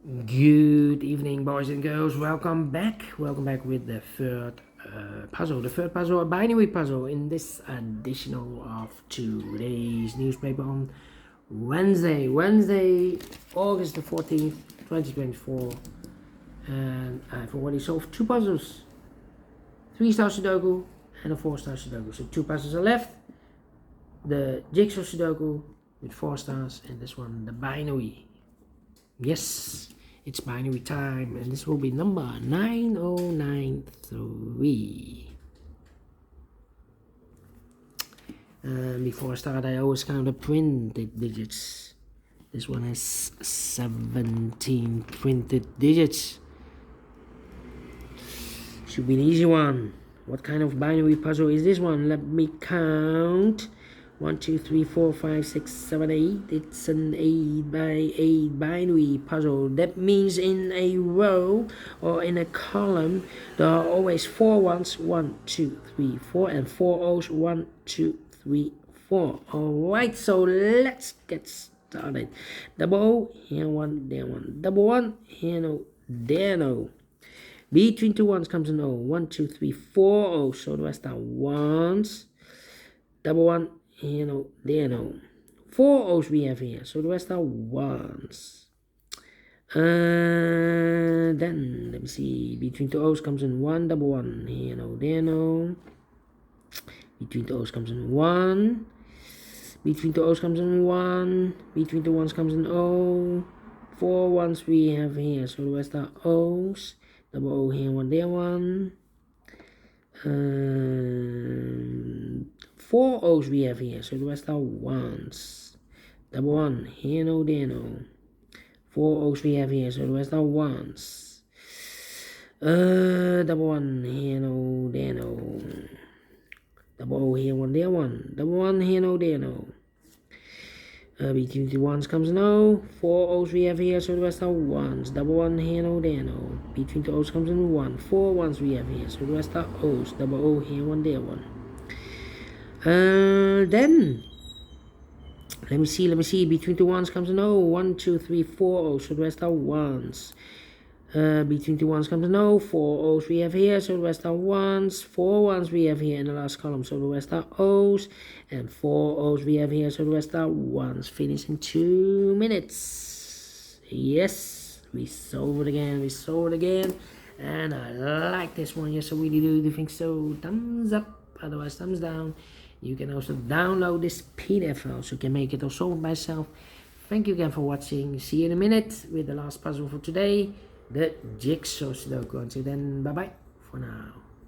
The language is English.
Good evening, boys and girls. Welcome back with the third puzzle. The third puzzle, a binary puzzle in this additional of today's newspaper on Wednesday, August the 14th, 2024. And I've already solved two puzzles, 3-star Sudoku and a 4-star Sudoku. So two puzzles are left. The jigsaw Sudoku with 4 stars and this one, the binary. Yes, it's binary time, and this will be number 9093. Before I start, I always count the printed digits. This one has 17 printed digits. Should be an easy one. What kind of binary puzzle is this one? Let me count. 1, 2, 3, 4, 5, 6, 7, 8. It's an 8 by 8 binary puzzle. That means in a row or in a column, there are always 4 ones. 1, 2, 3, 4, and 4 O's. 1, 2, 3, 4. Alright, so let's get started. Double O, here one, there one. Double 1, here no, there no. Between two ones comes an O. 1, 2, 3, 4 O's. So the rest are ones. Double 1. Here no, there no. 4 O's we have here, so the rest are ones. Then let me see. Between two O's comes in 1, double 1. Here no, there no. Between two O's comes in 1. Between two O's comes in 1. Between two ones comes in O. 4 ones we have here, so the rest are O's. Double O here, 1 there, 1. 4 O's we have here, so the rest are ones. Double 1, here no, there no. 4 O's we have here, so the rest are ones. Double 1, here no, there no. Double O here, 1 there, 1. Double 1, here no, there no. Between the ones comes no. 4 O's we have here, so the rest are ones. Double 1, here no, there no. Between the O's comes in 1. 4 ones we have here, so the rest are O's. Double O here, 1 there, 1. Then let me see. Between two ones comes an O. 1, 2, 3, 4 O's, so the rest are ones. Between two ones comes an O. 4 O's we have here, so the rest are ones. 4 ones we have here in the last column, so the rest are O's. And 4 O's we have here, so the rest are ones. Finish in 2 minutes. Yes, we solve it again. And I like this one. Yes, I really do. You think so? Thumbs up. Otherwise, thumbs down. You can also download this PDF file so you can make it or solve it by yourself. Thank you again for watching. See you in a minute with the last puzzle for today, the jigsaw Sudoku. Until then, bye bye for now.